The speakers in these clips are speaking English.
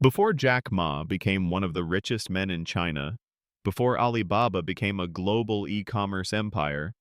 Before Jack Ma became one of the richest men in China, before Alibaba became a global e-commerce empire,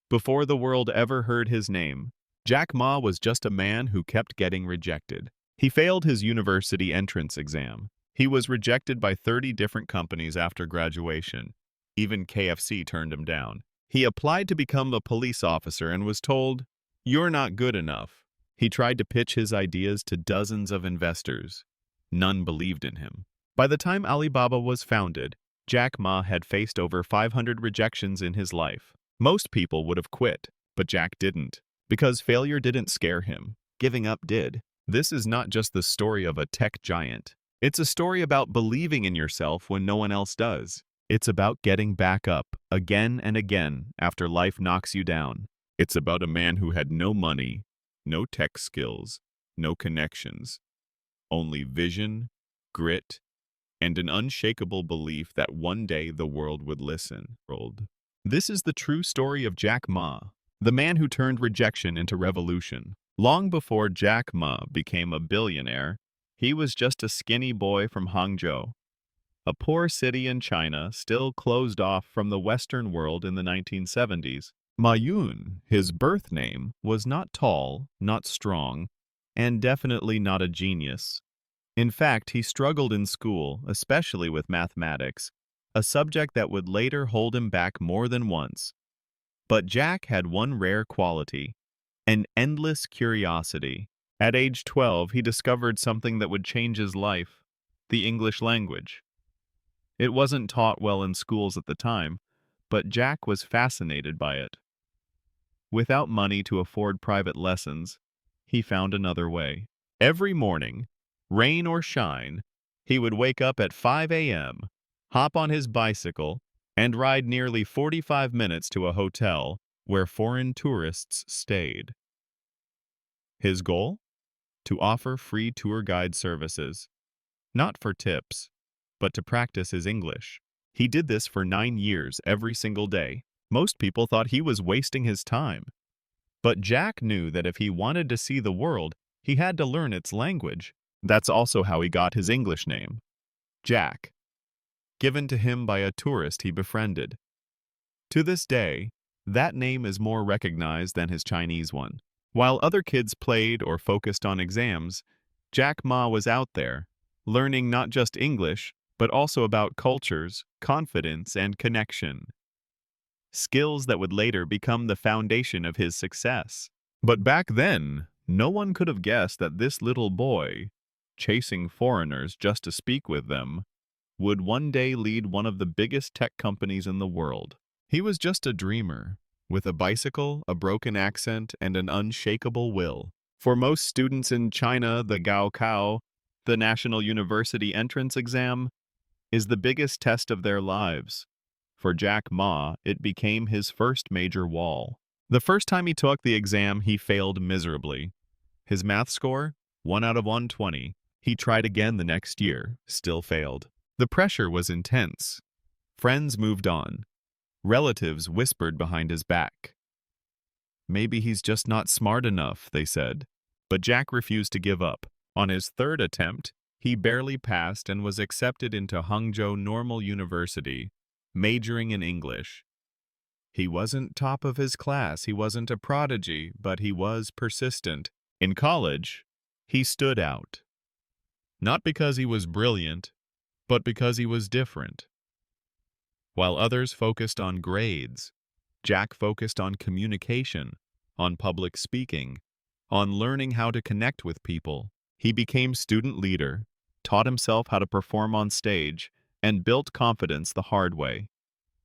before the world ever heard his name, Jack Ma was just a man who kept getting rejected. He failed his university entrance exam. He was rejected by 30 different companies after graduation. Even KFC turned him down. He applied to become a police officer and was told, "You're not good enough." He tried to pitch his ideas to dozens of investors. None believed in him. By the time Alibaba was founded, Jack Ma had faced over 500 rejections in his life. Most people would have quit, but Jack didn't, because failure didn't scare him. Giving up did. This is not just the story of a tech giant. It's a story about believing in yourself when no one else does. It's about getting back up again and again after life knocks you down. It's about a man who had no money, no tech skills, no connections, only vision, grit, and an unshakable belief that one day the world would listen. This is the true story of Jack Ma, the man who turned rejection into revolution. Long before Jack Ma became a billionaire, he was just a skinny boy from Hangzhou, a poor city in China still closed off from the Western world in the 1970s. Ma Yun, his birth name, was not tall, not strong, and definitely not a genius. In fact, he struggled in school, especially with mathematics, a subject that would later hold him back more than once. But Jack had one rare quality, an endless curiosity. At age 12, he discovered something that would change his life, the English language. It wasn't taught well in schools at the time, but Jack was fascinated by it. Without money to afford private lessons, he found another way. Every morning, rain or shine, he would wake up at 5 a.m., hop on his bicycle, and ride nearly 45 minutes to a hotel where foreign tourists stayed. His goal? To offer free tour guide services. Not for tips, but to practice his English. He did this for 9 years every single day. Most people thought he was wasting his time. But Jack knew that if he wanted to see the world, he had to learn its language. That's also how he got his English name, Jack, given to him by a tourist he befriended. To this day, that name is more recognized than his Chinese one. While other kids played or focused on exams, Jack Ma was out there, learning not just English, but also about cultures, confidence, and connection. Skills that would later become the foundation of his success. But back then, no one could have guessed that this little boy, chasing foreigners just to speak with them, would one day lead one of the biggest tech companies in the world. He was just a dreamer, with a bicycle, a broken accent, and an unshakable will. For most students in China, the Gaokao, the National University Entrance Exam, is the biggest test of their lives. For Jack Ma, it became his first major wall. The first time he took the exam, he failed miserably. His math score? 1 out of 120. He tried again the next year, still failed. The pressure was intense. Friends moved on. Relatives whispered behind his back. Maybe he's just not smart enough, they said. But Jack refused to give up. On his third attempt, he barely passed and was accepted into Hangzhou Normal University, majoring in English. He wasn't top of his class, he wasn't a prodigy, but he was persistent. In college, he stood out. Not because he was brilliant, but because he was different. While others focused on grades, Jack focused on communication, on public speaking, on learning how to connect with people. He became student leader, taught himself how to perform on stage, and built confidence the hard way,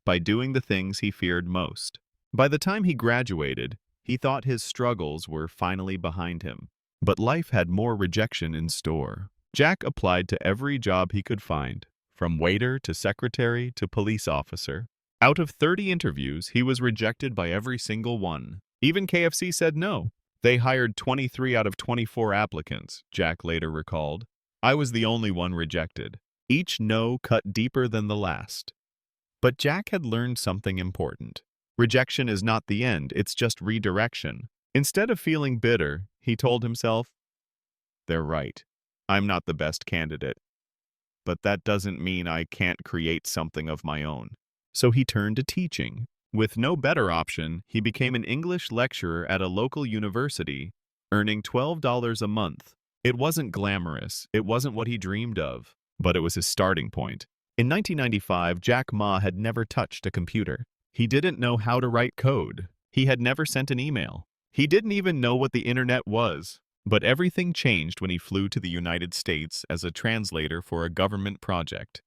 by doing the things he feared most. By the time he graduated, he thought his struggles were finally behind him. But life had more rejection in store. Jack applied to every job he could find, from waiter to secretary to police officer. Out of 30 interviews, he was rejected by every single one. Even KFC said no. They hired 23 out of 24 applicants, Jack later recalled. I was the only one rejected. Each no cut deeper than the last. But Jack had learned something important. Rejection is not the end, it's just redirection. Instead of feeling bitter, he told himself, "They're right. I'm not the best candidate. but that doesn't mean I can't create something of my own. So he turned to teaching. With no better option, he became an English lecturer at a local university, earning $12 a month. It wasn't glamorous, it wasn't what he dreamed of, but it was his starting point. In 1995, Jack Ma had never touched a computer. He didn't know how to write code. He had never sent an email. He didn't even know what the internet was. But everything changed when he flew to the United States as a translator for a government project.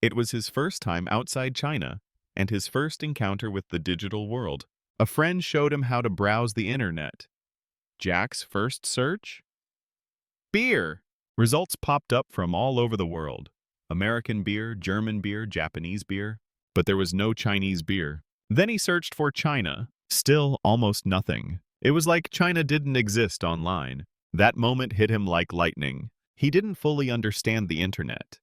It was his first time outside China, and his first encounter with the digital world. A friend showed him how to browse the internet. Jack's first search? Beer! Results popped up from all over the world. American beer, German beer, Japanese beer. But there was no Chinese beer. Then he searched for China. Still almost nothing. It was like China didn't exist online. That moment hit him like lightning. He didn't fully understand the internet.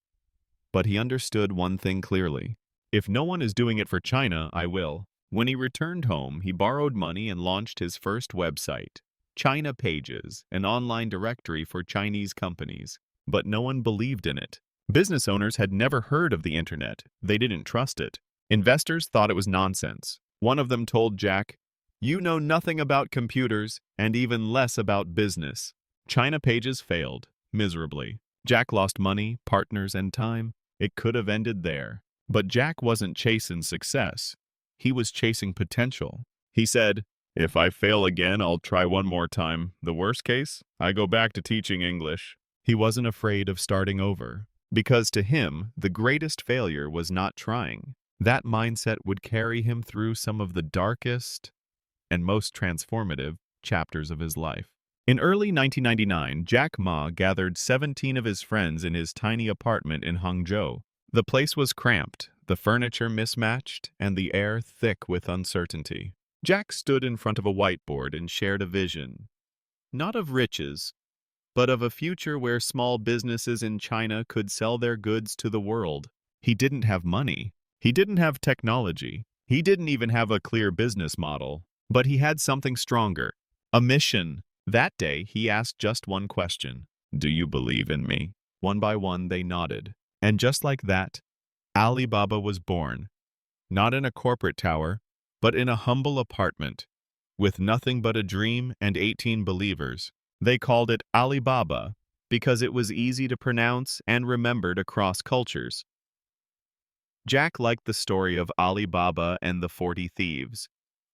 But he understood one thing clearly. If no one is doing it for China, I will. When he returned home, he borrowed money and launched his first website, China Pages, an online directory for Chinese companies. But no one believed in it. Business owners had never heard of the internet. They didn't trust it. Investors thought it was nonsense. One of them told Jack, "You know nothing about computers and even less about business." China Pages failed, miserably. Jack lost money, partners, and time. It could have ended there. But Jack wasn't chasing success. He was chasing potential. He said, "If I fail again, I'll try one more time. The worst case, I go back to teaching English." He wasn't afraid of starting over. Because to him, the greatest failure was not trying. That mindset would carry him through some of the darkest and most transformative chapters of his life. In early 1999, Jack Ma gathered 17 of his friends in his tiny apartment in Hangzhou. The place was cramped, the furniture mismatched, and the air thick with uncertainty. Jack stood in front of a whiteboard and shared a vision, not of riches, but of a future where small businesses in China could sell their goods to the world. He didn't have money. He didn't have technology. He didn't even have a clear business model. But he had something stronger, a mission. That day, he asked just one question. "Do you believe in me?" One by one, they nodded. And just like that, Alibaba was born. Not in a corporate tower, but in a humble apartment, with nothing but a dream and 18 believers. They called it Alibaba because it was easy to pronounce and remembered across cultures. Jack liked the story of Alibaba and the 40 Thieves,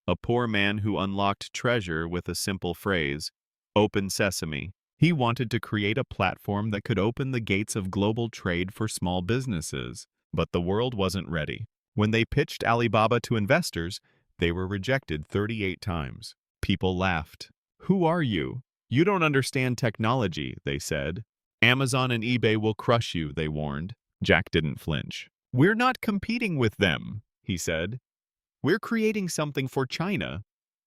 a poor man who unlocked treasure with a simple phrase, "Open Sesame." He wanted to create a platform that could open the gates of global trade for small businesses, but the world wasn't ready. When they pitched Alibaba to investors, they were rejected 38 times. People laughed. "Who are you? You don't understand technology," they said. "Amazon and eBay will crush you," they warned. Jack didn't flinch. "We're not competing with them," he said. "We're creating something for China,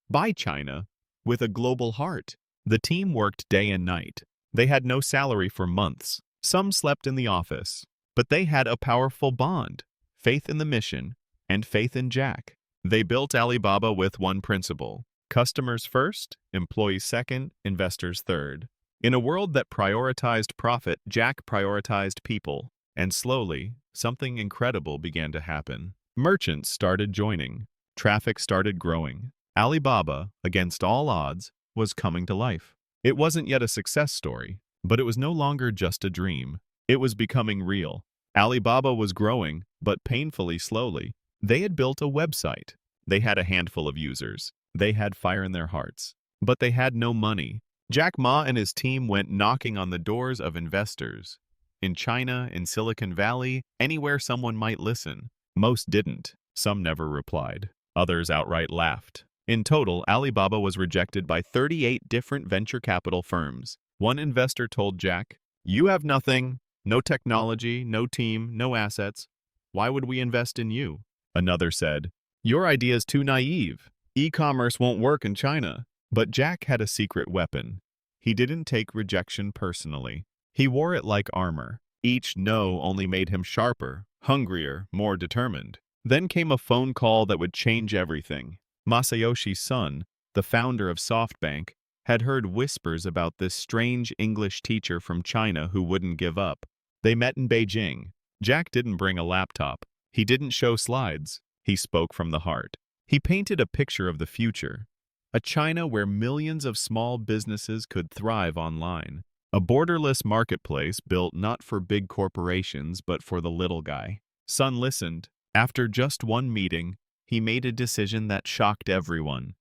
by China, with a global heart." The team worked day and night. They had no salary for months. Some slept in the office. But they had a powerful bond, faith in the mission, and faith in Jack. They built Alibaba with one principle: customers first, employees second, investors third. In a world that prioritized profit, Jack prioritized people. And slowly, something incredible began to happen. Merchants started joining. Traffic started growing. Alibaba, against all odds, was coming to life. It wasn't yet a success story, but it was no longer just a dream. It was becoming real. Alibaba was growing, but painfully slowly. They had built a website. They had a handful of users. They had fire in their hearts. But they had no money. Jack Ma and his team went knocking on the doors of investors. In China, in Silicon Valley, anywhere someone might listen. Most didn't. Some never replied. Others outright laughed. In total, Alibaba was rejected by 38 different venture capital firms. One investor told Jack, "You have nothing, no technology, no team, no assets. Why would we invest in you?" Another said, "Your idea is too naive. E-commerce won't work in China." But Jack had a secret weapon. He didn't take rejection personally. He wore it like armor. Each no only made him sharper, hungrier, more determined. Then came a phone call that would change everything. Masayoshi Son, the founder of SoftBank, had heard whispers about this strange English teacher from China who wouldn't give up. They met in Beijing. Jack didn't bring a laptop. He didn't show slides. He spoke from the heart. He painted a picture of the future, a China where millions of small businesses could thrive online, a borderless marketplace built not for big corporations but for the little guy. Sun listened. After just one meeting, he made a decision that shocked everyone,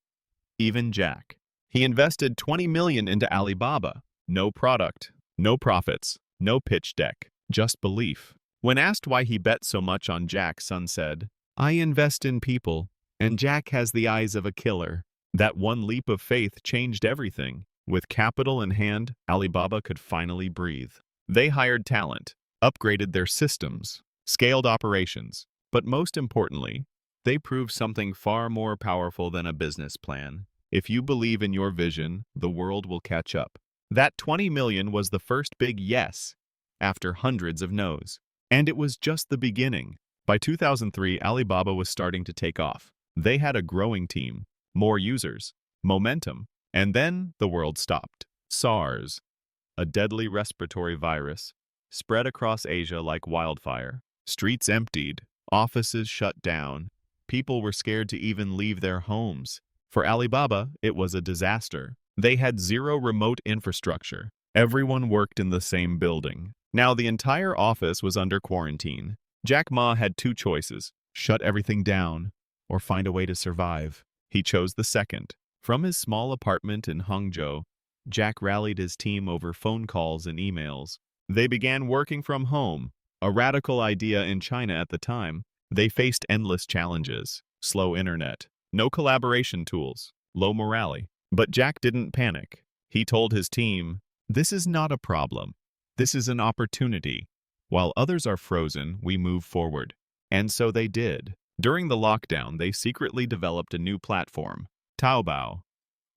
even Jack. He invested $20 million into Alibaba. No product, no profits, no pitch deck, just belief. When asked why he bet so much on Jack, Sun said, "I invest in people, and Jack has the eyes of a killer." That one leap of faith changed everything. With capital in hand, Alibaba could finally breathe. They hired talent, upgraded their systems, scaled operations, but most importantly, they proved something far more powerful than a business plan. If you believe in your vision, the world will catch up. That 20 million was the first big yes, after hundreds of no's. And it was just the beginning. By 2003, Alibaba was starting to take off. They had a growing team, more users, momentum, and then the world stopped. SARS, a deadly respiratory virus, spread across Asia like wildfire. Streets emptied, offices shut down. People were scared to even leave their homes. For Alibaba, it was a disaster. They had zero remote infrastructure. Everyone worked in the same building. Now the entire office was under quarantine. Jack Ma had two choices: shut everything down or find a way to survive. He chose the second. From his small apartment in Hangzhou, Jack rallied his team over phone calls and emails. They began working from home, a radical idea in China at the time. They faced endless challenges: slow internet, no collaboration tools, low morale. But Jack didn't panic. He told his team, "This is not a problem. This is an opportunity. While others are frozen, we move forward." And so they did. During the lockdown, they secretly developed a new platform, Taobao,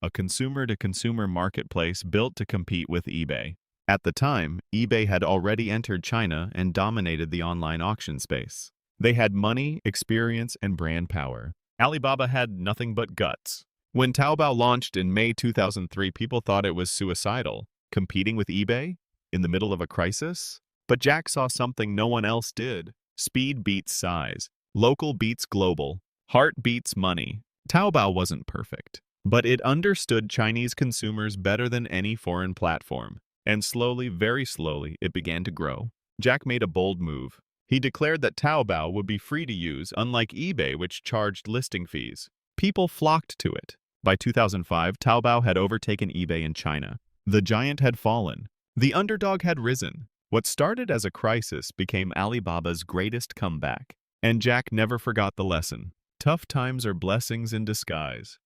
a consumer-to-consumer marketplace built to compete with eBay. At the time, eBay had already entered China and dominated the online auction space. They had money, experience, and brand power. Alibaba had nothing but guts. When Taobao launched in May 2003, people thought it was suicidal, competing with eBay in the middle of a crisis. But Jack saw something no one else did. Speed beats size. Local beats global. Heart beats money. Taobao wasn't perfect, but it understood Chinese consumers better than any foreign platform. And slowly, very slowly, it began to grow. Jack made a bold move. He declared that Taobao would be free to use, unlike eBay, which charged listing fees. People flocked to it. By 2005, Taobao had overtaken eBay in China. The giant had fallen. The underdog had risen. What started as a crisis became Alibaba's greatest comeback. And Jack never forgot the lesson. Tough times are blessings in disguise.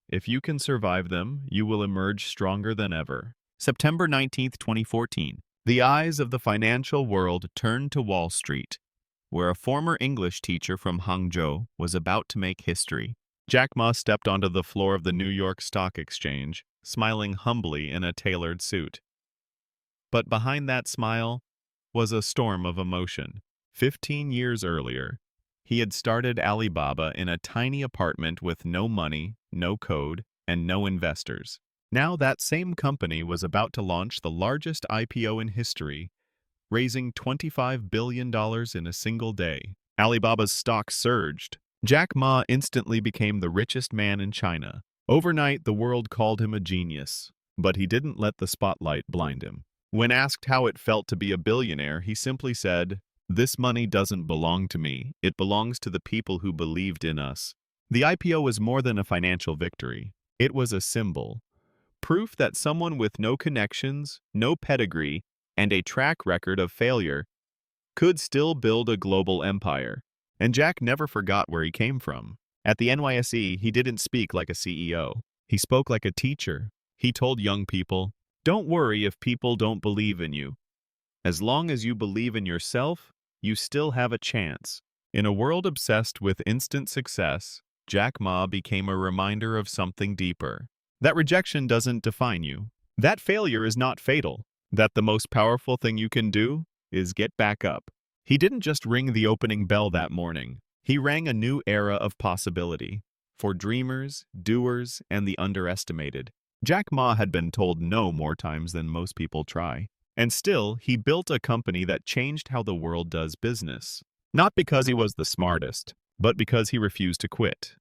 If you can survive them, you will emerge stronger than ever. September 19, 2014. The eyes of the financial world turned to Wall Street, where a former English teacher from Hangzhou was about to make history. Jack Ma stepped onto the floor of the New York Stock Exchange, smiling humbly in a tailored suit. But behind that smile was a storm of emotion. 15 years earlier, he had started Alibaba in a tiny apartment with no money, no code, and no investors. Now that same company was about to launch the largest IPO in history, raising $25 billion in a single day. Alibaba's stock surged. Jack Ma instantly became the richest man in China. Overnight, the world called him a genius, but he didn't let the spotlight blind him. When asked how it felt to be a billionaire, he simply said, "This money doesn't belong to me. It belongs to the people who believed in us." The IPO was more than a financial victory. It was a symbol. Proof that someone with no connections, no pedigree, and a track record of failure could still build a global empire. And Jack never forgot where he came from. At the NYSE, he didn't speak like a CEO. He spoke like a teacher. He told young people, "Don't worry if people don't believe in you. As long as you believe in yourself, you still have a chance." In a world obsessed with instant success, Jack Ma became a reminder of something deeper. That rejection doesn't define you. That failure is not fatal. That the most powerful thing you can do is get back up. He didn't just ring the opening bell that morning. He rang a new era of possibility. For dreamers, doers, and the underestimated. Jack Ma had been told no more times than most people try. And still, he built a company that changed how the world does business. Not because he was the smartest, but because he refused to quit.